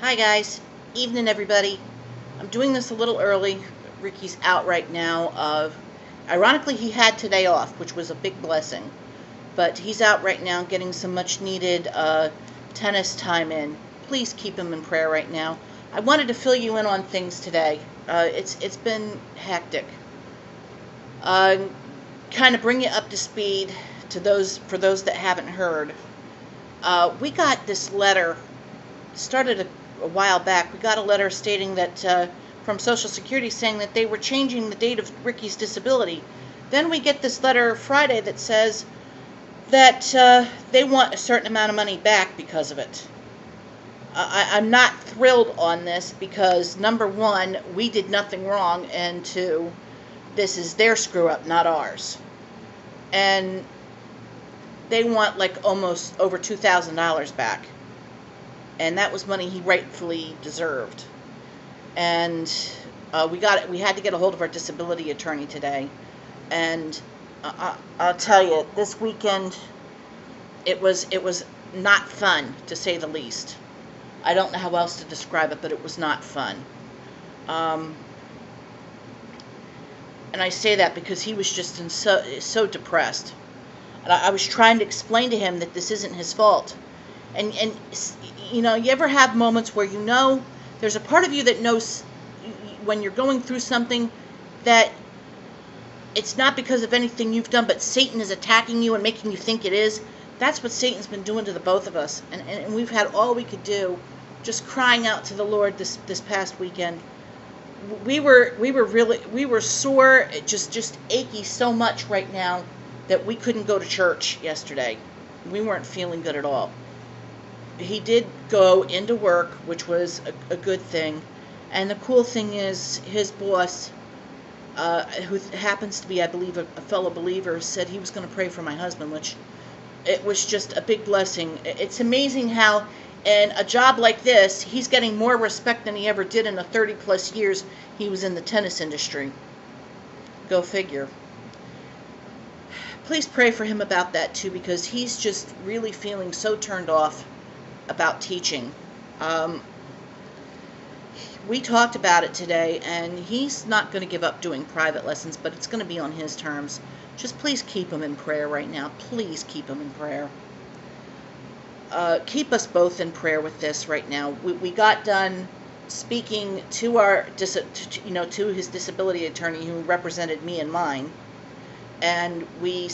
Hi guys, evening everybody. I'm doing this a little early. Ricky's out right now. Ironically, he had today off, which was a big blessing. But he's out right now getting some much needed tennis time in. Please keep him in prayer right now. I wanted to fill you in on things today. It's been hectic. Kind of bring you up to speed for those that haven't heard. We got this letter. Started a while back. We got a letter stating that from Social Security saying that they were changing the date of Ricky's disability. Then we get this letter Friday that says that they want a certain amount of money back because of it. I'm not thrilled on this because, number one, we did nothing wrong, and two, this is their screw up, not ours. And they want like almost over $2,000 back. And that was money he rightfully deserved. And we had to get a hold of our disability attorney today. And I'll tell you, this weekend it was not fun, to say the least. I don't know how else to describe it, but it was not fun. And I say that because he was just so depressed. And I was trying to explain to him that this isn't his fault. And you know, you ever have moments where you know there's a part of you that knows when you're going through something that it's not because of anything you've done, but Satan is attacking you and making you think it is. That's what Satan's been doing to the both of us. And we've had all we could do, just crying out to the Lord this past weekend. We were sore, just achy so much right now that we couldn't go to church yesterday. We weren't feeling good at all. He did go into work, which was a good thing. And the cool thing is, his boss, who happens to be, I believe, a fellow believer, said he was going to pray for my husband, which it was just a big blessing. It's amazing how in a job like this, he's getting more respect than he ever did in the 30-plus years he was in the tennis industry. Go figure. Please pray for him about that, too, because he's just really feeling so turned off about teaching. We talked about it today, and he's not going to give up doing private lessons, but it's going to be on his terms. Just please keep him in prayer right now. Please keep him in prayer. Keep us both in prayer with this right now. We got done speaking to our, to his disability attorney who represented me and mine, and we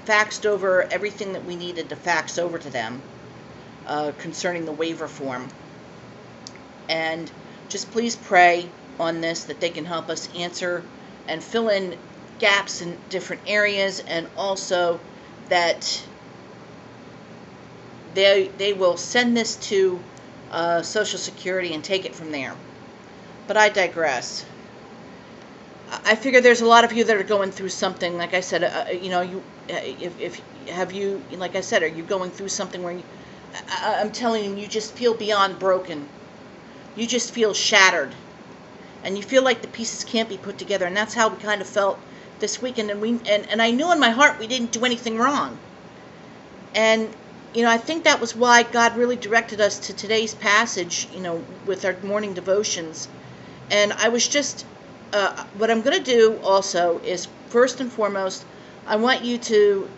faxed over everything that we needed to fax over to them concerning the waiver form. And just please pray on this that they can help us answer and fill in gaps in different areas, and also that they will send this to Social Security and take it from there. But I digress. I figure there's a lot of you that are going through something. Like I said, like I said, are you going through something where I'm telling you, you just feel beyond broken. You just feel shattered, and you feel like the pieces can't be put together. And that's how we kind of felt this weekend. And I knew in my heart we didn't do anything wrong. And I think that was why God really directed us to today's passage, with our morning devotions. And I was just, what I'm going to do also is, first and foremost, I want you to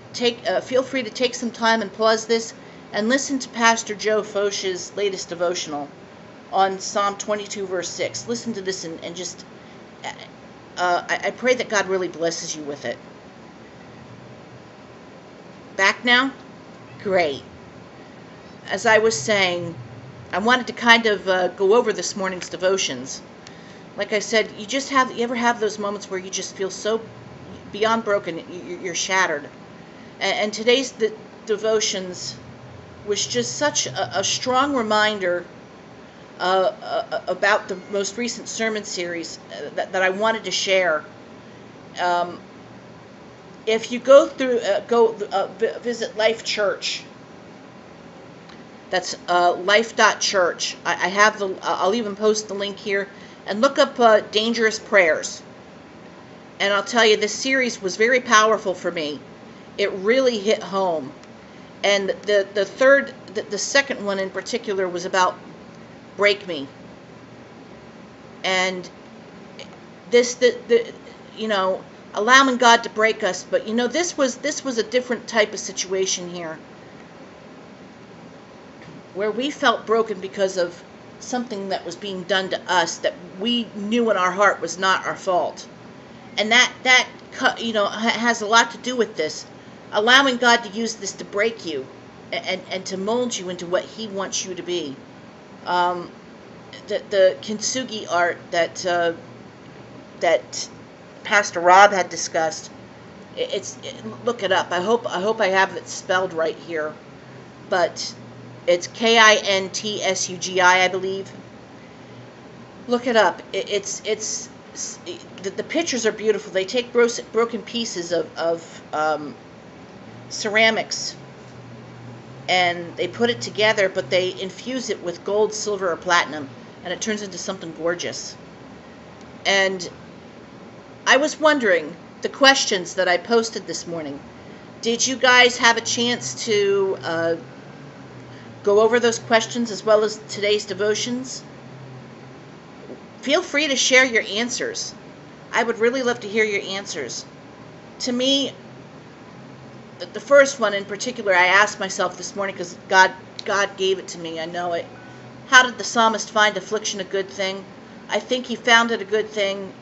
feel free to take some time and pause this and listen to Pastor Joe Focht's latest devotional on Psalm 22, verse 6. Listen to this and just, I pray that God really blesses you with it. Back now? Great. As I was saying, I wanted to kind of go over this morning's devotions. Like I said, you ever have those moments where you just feel so beyond broken, you're shattered. And today's devotions was just such a strong reminder about the most recent sermon series that I wanted to share. If you go through, visit Life Church. That's life.church. I'll even post the link here, and look up Dangerous Prayers. And I'll tell you, this series was very powerful for me. It really hit home. And the second one in particular was about break me. And the allowing God to break us. But this was a different type of situation here, where we felt broken because of something that was being done to us that we knew in our heart was not our fault. And that has a lot to do with this, allowing God to use this to break you and to mold you into what He wants you to be. The kintsugi art that Pastor Rob had discussed, look it up. I hope I have it spelled right here, but it's KINTSUGI, I believe. Look it up. The pictures are beautiful. They take broken pieces of ceramics and they put it together, but they infuse it with gold, silver, or platinum, and it turns into something gorgeous. And I was wondering, the questions that I posted this morning, did you guys have a chance to go over those questions as well as today's devotions? Feel free to share your answers. I would really love to hear your answers. To me, the first one in particular, I asked myself this morning because God gave it to me. I know it. How did the psalmist find affliction a good thing? I think he found it a good thing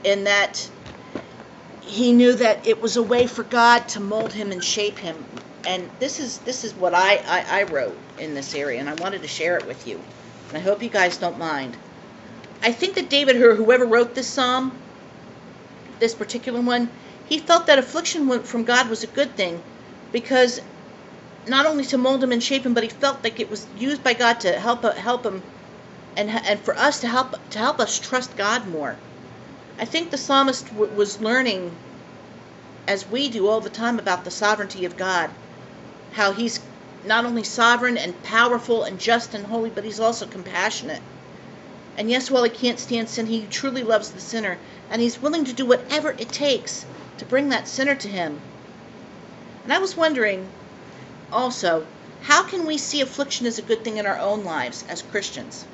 in that he knew that it was a way for God to mold him and shape him. And this is what I wrote in this area, and I wanted to share it with you. And I hope you guys don't mind. I think that David, or whoever wrote this psalm, this particular one, he felt that affliction from God was a good thing, because not only to mold him and shape him, but he felt like it was used by God to help him, and for us to help us trust God more. I think the psalmist was learning, as we do all the time, about the sovereignty of God, how He's not only sovereign and powerful and just and holy, but He's also compassionate. And yes, while He can't stand sin, He truly loves the sinner, and He's willing to do whatever it takes to bring that sinner to Him. And I was wondering also, how can we see affliction as a good thing in our own lives as Christians?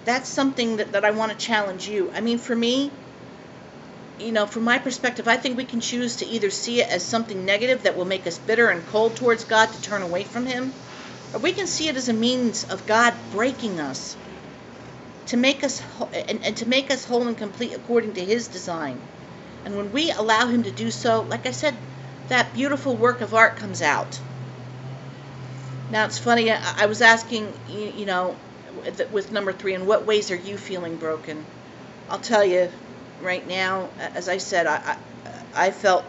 That's something that I want to challenge you. I mean, for me, from my perspective, I think we can choose to either see it as something negative that will make us bitter and cold towards God to turn away from Him, or we can see it as a means of God breaking us to make us and to make us whole and complete according to His design. And when we allow Him to do so, like I said, that beautiful work of art comes out. Now, it's funny, I was asking, with number 3, in what ways are you feeling broken? I'll tell you right now, as I said, I felt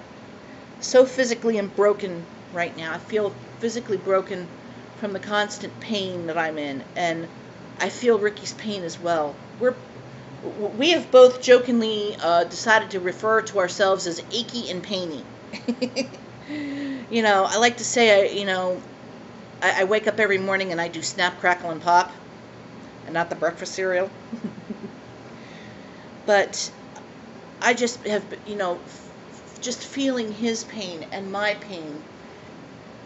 so physically broken right now. I feel physically broken from the constant pain that I'm in, and I feel Ricky's pain as well. We have both jokingly decided to refer to ourselves as achy and painy. I like to say, I wake up every morning and I do snap, crackle, and pop, and not the breakfast cereal. But I just have, just feeling his pain and my pain,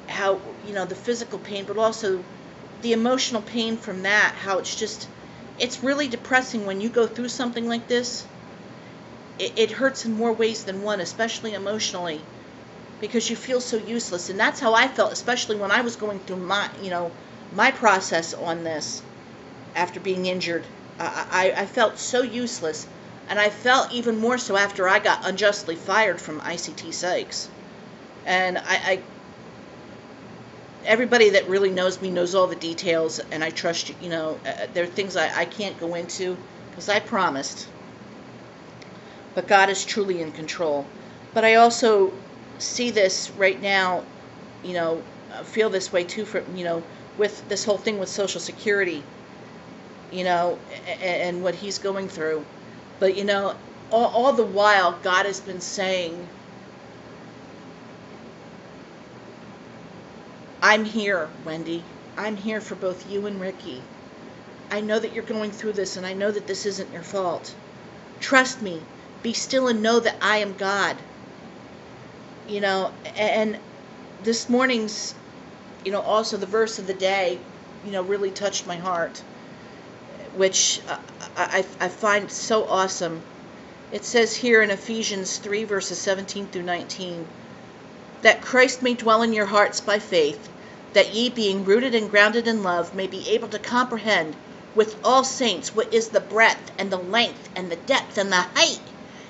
how, the physical pain, but also the emotional pain from that, how it's really depressing when you go through something like this. It hurts in more ways than one, especially emotionally, because you feel so useless. And that's how I felt, especially when I was going through my process on this after being injured. I felt so useless. And I felt even more so after I got unjustly fired from ICT Sykes. And everybody that really knows me knows all the details, and I trust you. There are things I can't go into because I promised. But God is truly in control. But I also see this right now, feel this way too, with this whole thing with Social Security, and what he's going through. But, all the while, God has been saying, I'm here, Wendy. I'm here for both you and Ricky. I know that you're going through this, and I know that this isn't your fault. Trust me. Be still and know that I am God. And this morning's, also the verse of the day, really touched my heart. which I find so awesome. It says here in Ephesians 3, verses 17 through 19, that Christ may dwell in your hearts by faith, that ye, being rooted and grounded in love, may be able to comprehend with all saints what is the breadth and the length and the depth and the height,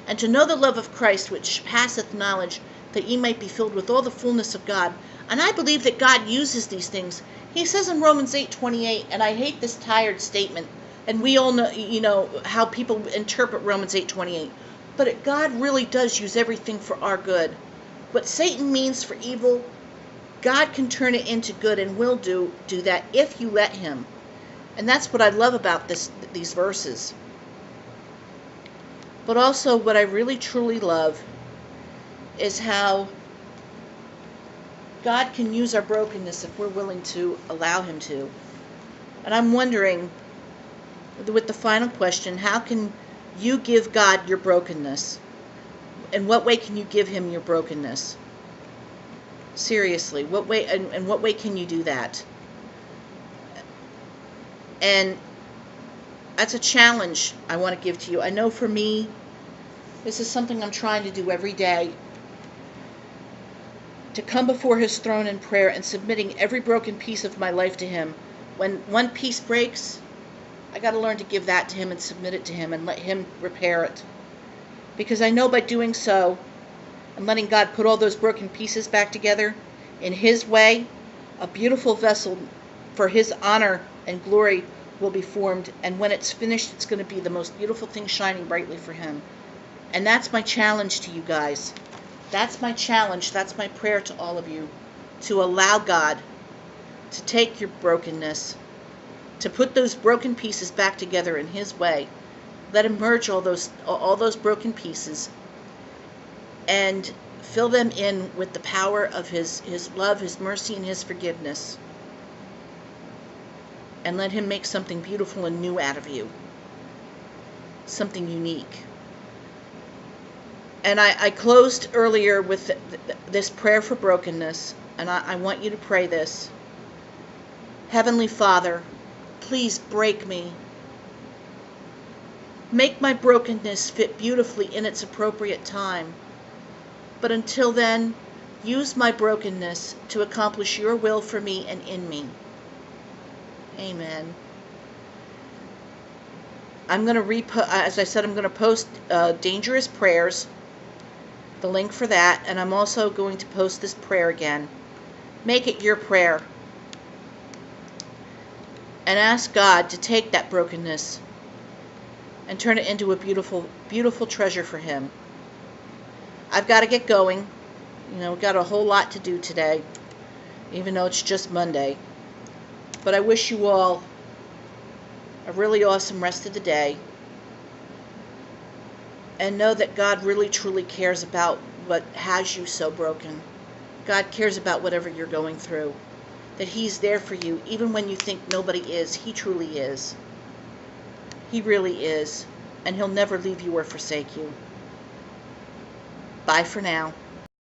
and to know the love of Christ which passeth knowledge, that ye might be filled with all the fullness of God. And I believe that God uses these things. He says in Romans 8:28, and I hate this tired statement, and we all know, how people interpret Romans 8:28, but God really does use everything for our good. What Satan means for evil, God can turn it into good, and will do that if you let him. And that's what I love about these verses. But also what I really truly love is how God can use our brokenness if we're willing to allow him to. And I'm wondering, with the final question, how can you give God your brokenness? In what way can you give him your brokenness? Seriously, what way? And what way can you do that? And that's a challenge I want to give to you. I know for me, this is something I'm trying to do every day. To come before his throne in prayer and submitting every broken piece of my life to him. When one piece breaks, I got to learn to give that to him and submit it to him and let him repair it. Because I know by doing so and letting God put all those broken pieces back together in his way, a beautiful vessel for his honor and glory will be formed. And when it's finished, it's going to be the most beautiful thing shining brightly for him. And that's my challenge to you guys. That's my challenge. That's my prayer to all of you. To allow God to take your brokenness, to put those broken pieces back together in his way. Let him merge all those broken pieces and fill them in with the power of his love, his mercy, and his forgiveness. And let him make something beautiful and new out of you. Something unique. And I closed earlier with this prayer for brokenness, and I want you to pray this. Heavenly Father, please break me. Make my brokenness fit beautifully in its appropriate time. But until then, use my brokenness to accomplish your will for me and in me. Amen. I'm going to as I said, I'm going to post Dangerous Prayers, the link for that, and I'm also going to post this prayer again. Make it your prayer. And ask God to take that brokenness and turn it into a beautiful, beautiful treasure for him. I've got to get going. We've got a whole lot to do today, even though it's just Monday. But I wish you all a really awesome rest of the day. And know that God really, truly cares about what has you so broken. God cares about whatever you're going through. That he's there for you, even when you think nobody is. He truly is. He really is. And he'll never leave you or forsake you. Bye for now.